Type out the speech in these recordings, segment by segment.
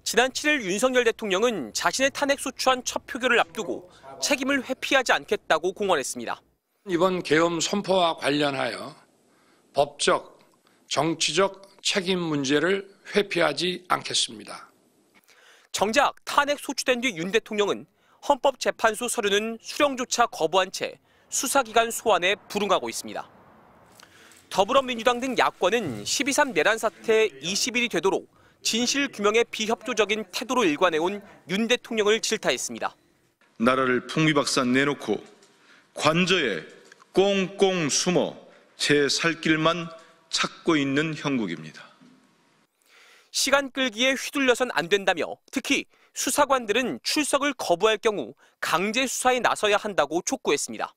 지난 7일 윤석열 대통령은 자신의 탄핵 소추안 첫 표결을 앞두고 책임을 회피하지 않겠다고 공언했습니다. 이번 계엄 선포와 관련하여 법적, 정치적 책임 문제를 회피하지 않겠습니다. 정작 탄핵 소추된 뒤 윤 대통령은 헌법재판소 서류는 수령조차 거부한 채 수사기관 소환에 불응하고 있습니다. 더불어민주당 등 야권은 12.3 내란 사태 20일이 되도록 진실규명에 비협조적인 태도로 일관해온 윤 대통령을 질타했습니다. 나라를 풍비박산 내놓고 관저에 꽁꽁 숨어 제 살 길만 찾고 있는 형국입니다. 시간 끌기에 휘둘려선 안 된다며 특히 수사관들은 출석을 거부할 경우 강제 수사에 나서야 한다고 촉구했습니다.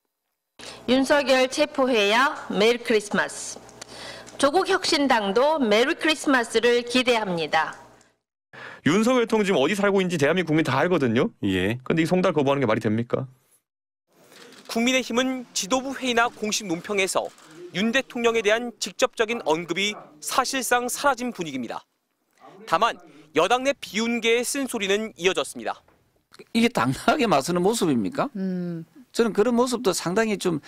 윤석열 체포해야 메리 크리스마스. 조국 혁신당도 메리 크리스마스를 기대합니다. 윤석열 대통령 지금 어디 살고 있는지 대한민국 국민 다 알거든요. 예. 근데 이 송달 거부하는 게 말이 됩니까? 국민의힘은 지도부 회의나 공식 논평에서 윤 대통령에 대한 직접적인 언급이 사실상 사라진 분위기입니다. 다만 여당 내 비운계의 쓴소리는 이어졌습니다. 이게 당당하게 맞서는 모습입니까? 저는 그런 모습도 상당히 좀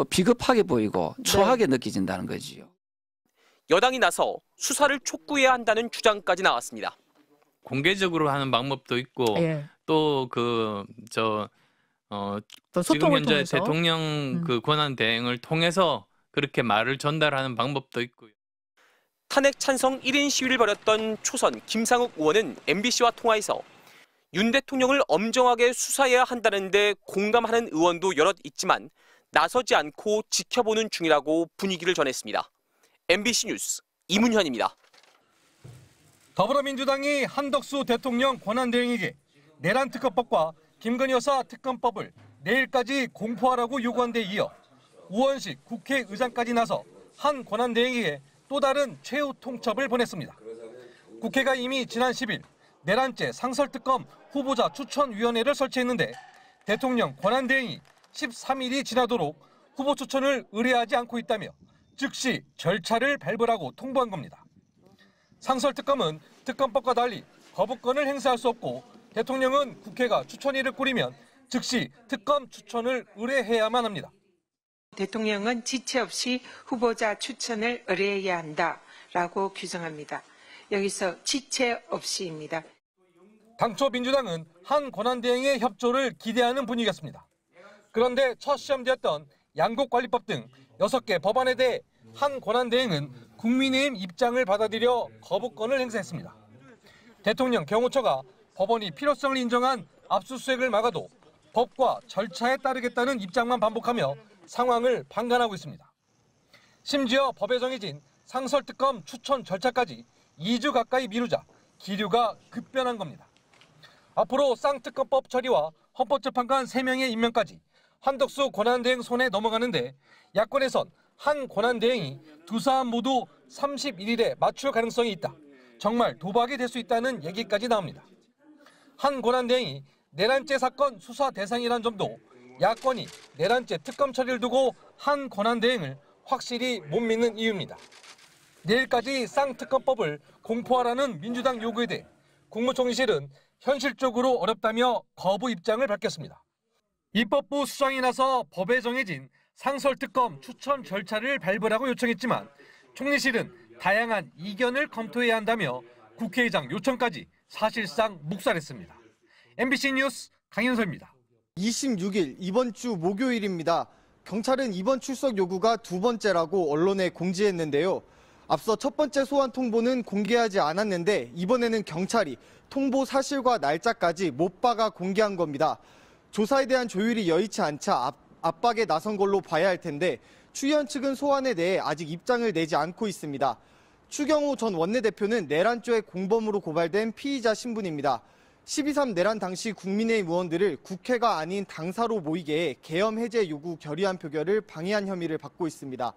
비겁하게 보이고 초하게 느껴진다는 거지요. 여당이 나서 수사를 촉구해야 한다는 주장까지 나왔습니다. 공개적으로 하는 방법도 있고 예. 또 지금 현재 통해서. 대통령 그 권한 대행을 통해서 그렇게 말을 전달하는 방법도 있고요. 탄핵 찬성 1인 시위를 벌였던 초선 김상욱 의원은 MBC와 통화에서 윤 대통령을 엄정하게 수사해야 한다는데 공감하는 의원도 여럿 있지만 나서지 않고 지켜보는 중이라고 분위기를 전했습니다. MBC 뉴스 이문현입니다. 더불어민주당이 한덕수 대통령 권한대행에게 내란특검법과 김건희 여사 특검법을 내일까지 공포하라고 요구한 데 이어 우원식 국회의장까지 나서 한 권한대행에게 또 다른 최후 통첩을 보냈습니다. 국회가 이미 지난 10일 내란죄 상설특검 후보자 추천위원회를 설치했는데 대통령 권한대행이 13일이 지나도록 후보 추천을 의뢰하지 않고 있다며 즉시 절차를 밟으라고 통보한 겁니다. 상설특검은 특검법과 달리 거부권을 행사할 수 없고 대통령은 국회가 추천위를 꾸리면 즉시 특검 추천을 의뢰해야만 합니다. 대통령은 지체 없이 후보자 추천을 의뢰해야 한다라고 규정합니다. 여기서 지체 없이입니다. 당초 민주당은 한 권한대행의 협조를 기대하는 분위기였습니다. 그런데 첫 시험되었던 양곡관리법 등 6개 법안에 대해 한 권한대행은 국민의힘 입장을 받아들여 거부권을 행사했습니다. 대통령 경호처가 법원이 필요성을 인정한 압수수색을 막아도 법과 절차에 따르겠다는 입장만 반복하며 상황을 방관하고 있습니다. 심지어 법에 정해진 상설특검 추천 절차까지 2주 가까이 미루자 기류가 급변한 겁니다. 앞으로 쌍특검법 처리와 헌법재판관 3명의 임명까지 한덕수 권한대행 손에 넘어가는데 야권에선 한 권한대행이 두 사안 모두 31일에 맞출 가능성이 있다. 정말 도박이 될 수 있다는 얘기까지 나옵니다. 한 권한대행이 내란죄 사건 수사 대상이란 점도 야권이 내란죄 특검 처리를 두고 한 권한대행을 확실히 못 믿는 이유입니다. 내일까지 쌍특검법을 공포하라는 민주당 요구에 대해 국무총리실은 현실적으로 어렵다며 거부 입장을 밝혔습니다. 입법부 수장이 나서 법에 정해진 상설특검 추천 절차를 밟으라고 요청했지만 총리실은 다양한 이견을 검토해야 한다며 국회의장 요청까지 사실상 묵살했습니다. MBC 뉴스 강현서입니다. 26일 이번 주 목요일입니다. 경찰은 이번 출석 요구가 두 번째라고 언론에 공지했는데요. 앞서 첫 번째 소환 통보는 공개하지 않았는데 이번에는 경찰이 통보 사실과 날짜까지 못 박아 공개한 겁니다. 조사에 대한 조율이 여의치 않자 압박에 나선 걸로 봐야 할 텐데 추 의원 측은 소환에 대해 아직 입장을 내지 않고 있습니다. 추경호 전 원내대표는 내란죄 공범으로 고발된 피의자 신분입니다. 12.3 내란 당시 국민의힘 의원들을 국회가 아닌 당사로 모이게 해 계엄 해제 요구 결의안 표결을 방해한 혐의를 받고 있습니다.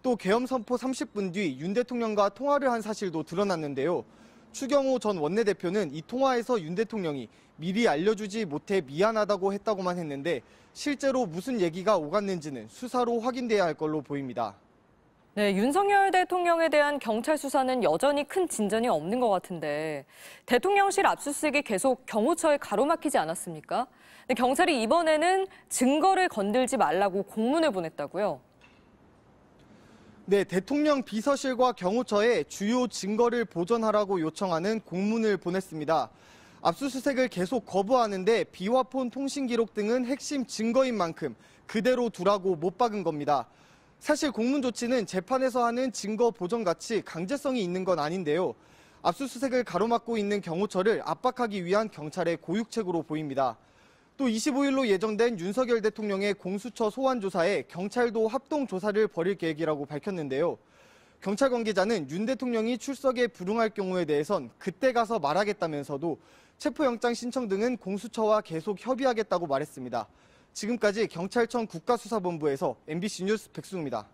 또 계엄 선포 30분 뒤 윤 대통령과 통화를 한 사실도 드러났는데요. 추경호 전 원내대표는 이 통화에서 윤 대통령이 미리 알려주지 못해 미안하다고 했다고만 했는데 실제로 무슨 얘기가 오갔는지는 수사로 확인돼야 할 걸로 보입니다. 네, 윤석열 대통령에 대한 경찰 수사는 여전히 큰 진전이 없는 것 같은데 대통령실 압수수색이 계속 경호처에 가로막히지 않았습니까? 근데 경찰이 이번에는 증거를 건들지 말라고 공문을 보냈다고요? 네, 대통령 비서실과 경호처에 주요 증거를 보존하라고 요청하는 공문을 보냈습니다. 압수수색을 계속 거부하는데 비화폰 통신 기록 등은 핵심 증거인 만큼 그대로 두라고 못 박은 겁니다. 사실 공문 조치는 재판에서 하는 증거 보존 같이 강제성이 있는 건 아닌데요. 압수수색을 가로막고 있는 경호처를 압박하기 위한 경찰의 고육책으로 보입니다. 또 25일로 예정된 윤석열 대통령의 공수처 소환 조사에 경찰도 합동 조사를 벌일 계획이라고 밝혔는데요. 경찰 관계자는 윤 대통령이 출석에 불응할 경우에 대해선 그때 가서 말하겠다면서도 체포영장 신청 등은 공수처와 계속 협의하겠다고 말했습니다. 지금까지 경찰청 국가수사본부에서 MBC 뉴스 백승우입니다.